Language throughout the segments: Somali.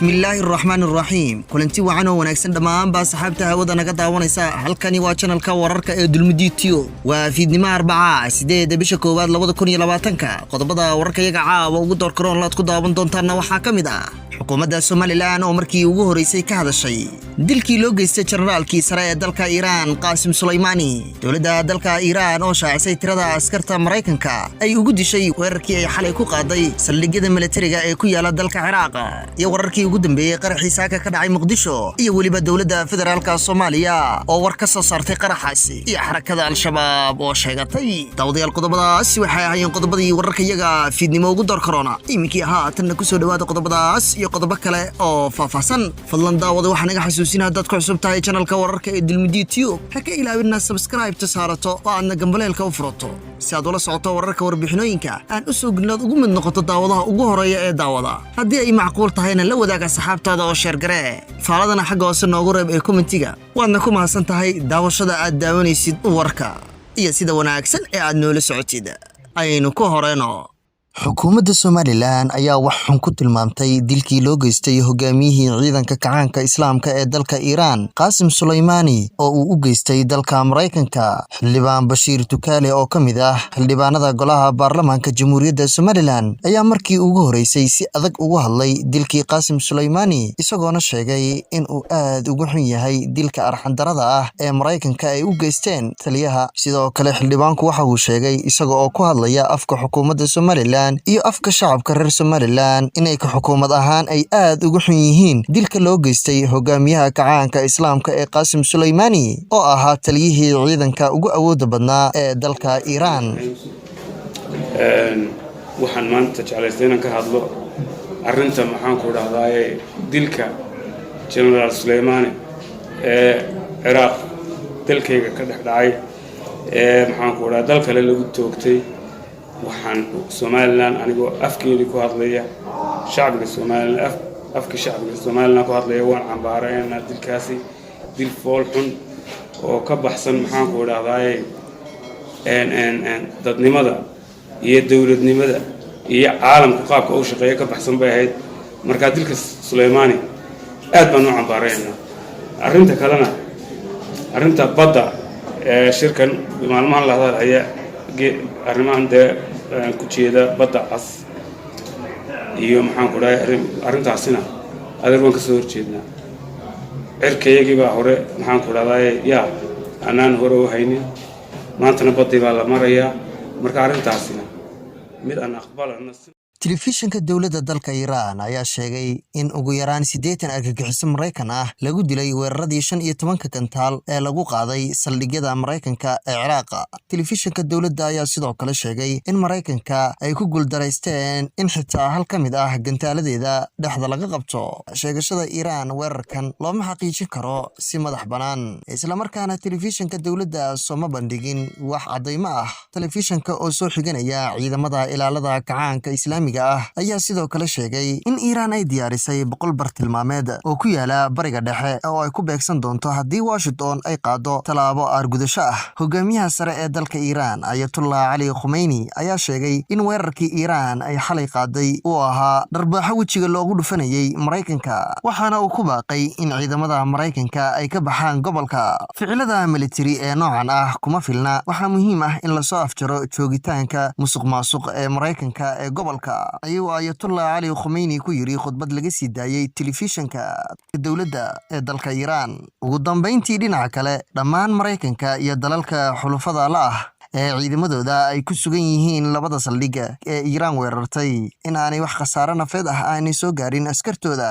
Bismillahirrahmanirrahiim. Kulanti wacan oo wanaagsan dhammaan baa saxaabta hawada naga daawanaysa. Halkani waa channelka wararka ee Dulmuditiyo. Waa fiidnimo Arbaca 8 bisha koowaad 2020. Qodobada wararka iyaga caawa ugu door karoon laad ku daawan doontaan waxaa kamid ah xukuumadda Soomaaliland oo markii ugu horeysay ka hadashay dilkii loo geystay generaalkii sare ee dalka Iran Qaasim Sulaymaani. Dowladda dalka Iran oo shaacisay tirada askarta Mareykanka ay ugu dishay weerarkii ay xalay ku qaaday saldhigyada militariga ee ku yaala dalka Ciraaq. iyo wararkii ugu dambeeyay qaraxii saaka ka dhacay Muqdisho iyo waliba dowladda federaalka Soomaaliya oo war ka soo saartay qaraxaasi iyo xarakada Al-Shabaab oo sheegatay dawadayaal qodobadaas waxay ahaayeen qodobadii wararka iyaga fiidnimo ugu door corona iminkii haatan ku soo dhawaada qodobadaas iyo qodobo kale oo faahfaahsan fadlan daawada waxaan naga xasuusinaa dadka cusub tahay channelka wararka ee Dulmuditiyo ha ka ilaawina subscribe ta saarato oo aadna gambaleelka u furato si aad ula socoto wararka warbixinooyinka aan u soo gudnaad ugu mid noqoto daawadaha ugu horeeya ee daawada haddii ay macquul tahayna la wadaaga saxaabtaada oo share garee faaladana xagga hoose noogu reeb ee commentiga waadna ku mahadsan tahay daawashada aad daawanaysid warka iyo sida wanaagsan ee aad noola socotid aynu ku horeyno xukuumadda Soomaaliland ayaa wax xun ku tilmaamtay dilkii loo geystay hogaamiyihii ciidanka kacaanka Islaamka ee dalka Iran Qaasim Sulaymaani oo uu u geystay dalka Mareykanka. Xildhibaan Bashiir Tukaale oo kamid ah xildhibaanada golaha baarlamaanka Jamhuuriyadda Soomaaliland ayaa markii ugu horeysay si adag ugu hadlay dilkii Qaasim Sulaymaani isagoona sheegay in uu aad ugu xun yahay dilka arxandarada ah ee Mareykanka ay u geysteen taliyaha. Sidoo kale xildhibaanku waxa uu sheegay isaga oo ku hadlaya afka xukuumadda Soomaaliland iyo afka shacabka reer Soomaaliland inay ka xukuumad ahaan ay aad ugu xun yihiin dilka loo geystay hogaamiyaha kacaanka Islaamka ee Qaasim Sulaymaani oo ahaa taliyihii ciidanka ugu awoodda badnaa ee dalka Iran. waxaan maanta jeclaystay inaan ka hadlo arrinta maxaan ku dhahdaa dilka General Sulaymaani ee Ciraaq dalkayga ka dhacay maxaan ku dhahdaa dal kale lagu toogtay. waxaan Soomaaliland anigoo afkeedii ku hadlaya shacabka Soomaaliland afka shacabka Soomaaliland ku hadlaya waan cambaaraynaa dilkaasi dil fool xun oo ka baxsan maxaan ku dhahdaa dadnimada iyo dawladnimada iyo caalamka qaabka uu shaqeeyo ka baxsan bay ahayd. marka dilka Sulaymaani aad baan u cambaaraynaa. arrinta kalena arrinta badda shirkan maalmahan la hadlaya arrimahan ku jeeda badda cas iyo maxaan ku dhahay arrintaasina adeer waan ka soo horjeednaa. cirkaygii baa hore maxaan ku dhahdaa anaan hore u haynin maantana baddii baa la marayaa. marka arrintaasina mid aan aqbalana. Telefishinka dowladda dalka Iran ayaa sheegay in ugu yaraan 80 argagixiso Mareykan ah lagu dilay weeraradii 15 kantaal ee lagu qaaday saldhigyada Mareykanka ee Ciraaq. Telefishinka dowladda ayaa sidoo kale sheegay in Mareykanka ay ku guuldareysteen in xitaa hal ka mid ah gantaaladeeda dhexda laga qabto. sheegashada Iran weerarkan looma xaqiijin karo si madax banaan isla markaana telefishinka dowladda sooma bandhigin wax cadeymo ah. telefishinka oo soo xiganaya ciidamada ilaalada kacaanka Islaamiga ayaa sidoo kale sheegay in Iran ay diyaarisay 100 bartilmaameed oo ku yaala bariga dhexe oo ay ku beegsan doonto haddii Washington ay qaado talaabo argudasho ah. hogaamiyaha sare ee dalka Iran Ayatollah Ali Khamenei ayaa sheegay in weerarkii Iran ay xalay qaaday uu ahaa dharbaaxo wejiga loogu dhufanayay Mareykanka waxaana uu ku baaqay in ciidamada Mareykanka ay ka baxaan gobolka. ficilada military ee noocan ah kuma filna waxaa muhiim ah in la soo afjaro joogitaanka musuqmaasuq ee Mareykanka ee gobolka ayuu Ayatollah Ali Khamenei ku yiri khudbad laga sii daayay telefishinka dowladda ee dalka Iran. ugu dambeyntii dhinaca kale dhammaan Mareykanka iyo dalalka xulafada la ah ee ciidamadooda ay ku sugan yihiin labada saldhig ee Iran weerartay in aanay wax khasaare nafeed ah aanay soo gaarin askartooda.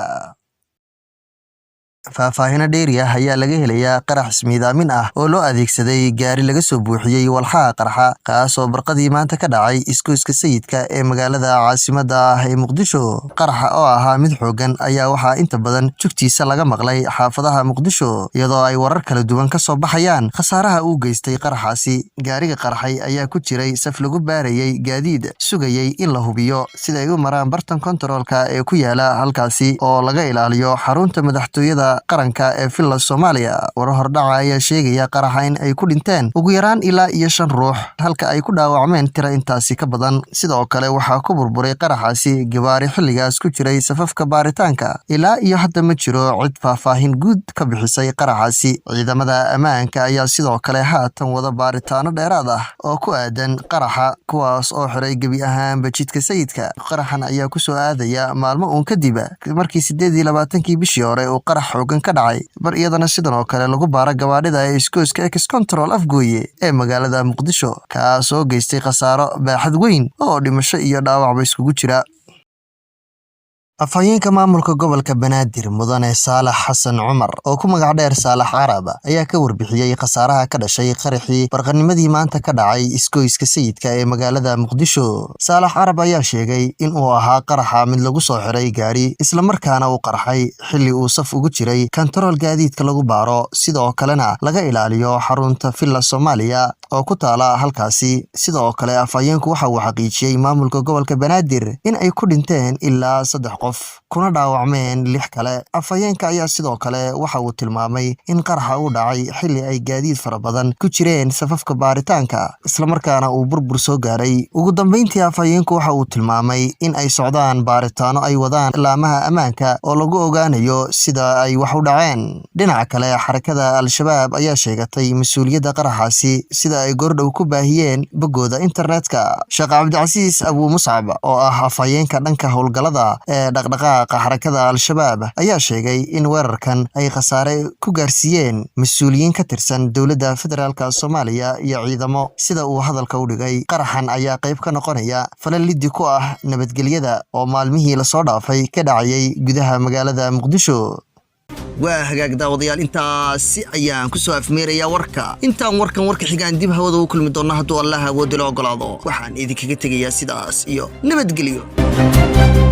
faahfaahin dheeri ah ayaa laga helayaa qarax ismiidaamin ah oo loo adeegsaday gaari laga soo buuxiyay walxaha qarxa kaas oo barqadii maanta ka dhacay isgoyska sayidka ee magaalada caasimadda ah ee Muqdisho. qaraxa oo ahaa mid xoogan ayaa waxaa inta badan jugtiisa laga maqlay xaafadaha Muqdisho iyadoo ay warar kala duwan ka soo baxayaan khasaaraha uu geystay qaraxaasi. gaariga qarxay ayaa ku jiray saf lagu baarayay gaadiid sugayay in la hubiyo sida ay u maraan bartan kontaroolka ee ku yaala halkaasi oo laga ilaaliyo xarunta madaxtooyada warbaahinta qaranka ee Villa Soomaaliya. Warar hordhaca ayaa sheegaya qaraxa in ay ku dhinteen ugu yaraan ilaa iyo 5 ruux halka ay ku dhaawacmeen tiro intaasi ka badan. Sidoo kale waxaa ku burburay qaraxaasi gawaari xilligaas ku jiray safafka baaritaanka. Ilaa iyo hadda ma jiro cid faahfaahin guud ka bixisay qaraxaasi. Ciidamada ammaanka ayaa sidoo kale haatan wada baaritaano dheeraad ah oo ku aadan qaraxa, kuwaas oo xiray gebi ahaanba jidka sayidka. Qaraxan ayaa ku soo aadaya maalmo uun kadib markii 28 bishii hore uu qarax xoogan ka dhacay bar iyadana sidoo kale lagu baara gawaadhida iskooska Ex-Control Afgooye ee magaalada Muqdisho, kaas oo geystay khasaaro baaxad weyn oo dhimasho iyo dhaawacba iskugu jira. Afhayeenka maamulka gobolka Banaadir Mudane Saalax Xasan Cumar oo ku magac dheer Saalax Carab ayaa ka warbixiyay khasaaraha ka dhashay qaraxii barqanimadii maanta ka dhacay iskooyska sayidka ee magaalada Muqdisho. Saalax Carab ayaa sheegay in uu ahaa qaraxa mid lagu soo xiray gaari isla markaana uu qarxay xilli uu saf ugu jiray kantarool gaadiidka lagu baaro, sidoo kalena laga ilaaliyo xarunta Villa Soomaaliya oo ku taala halkaasi. Sidoo kale afhayeenku waxa uu xaqiijiyay maamulka gobolka Banaadir in ay ku dhinteen ilaa 3 qof kuna dhaawacmeen 6 kale. Afhayeenka ayaa sidoo kale waxa uu tilmaamay in qaraxa uu dhacay xilli ay gaadiid fara badan ku jireen safafka baaritaanka isla markaana uu burbur soo gaaray. Ugu dambeyntii afhayeenku waxa uu tilmaamay in ay socdaan baaritaano ay wadaan laamaha ammaanka oo lagu ogaanayo sida ay wax u dhaceen. Dhinaca kale xarakada Al-Shabaab ayaa sheegatay mas'uuliyadda qaraxaasi sida ay goordhow ku baahiyeen bogooda internetka. Sheekh Cabdicasiis Abu Muscab oo ah afhayeenka dhanka howlgalada ee dhaqdhaqaaqa xarakada Al-Shabaab ayaa sheegay in weerarkan ay khasaare ku gaarsiiyeen mas'uuliyiin ka tirsan dowladda federaalka Soomaaliya iyo ciidamo, sida uu hadalka u dhigay. Qaraxan ayaa qayb ka noqonaya falal liddi ku ah nabadgelyada oo maalmihii la soo dhaafay ka dhacayay gudaha magaalada Muqdisho. waa hagaag daawadayaal, intaasi ayaan ku soo afmeerayaa warka. Intaan warkan warka xigaan dib hawada u kulmi doona hadduu Allah awood ila ogolaado, waxaan idinkaga tegayaa sidaas iyo nabadgelyo.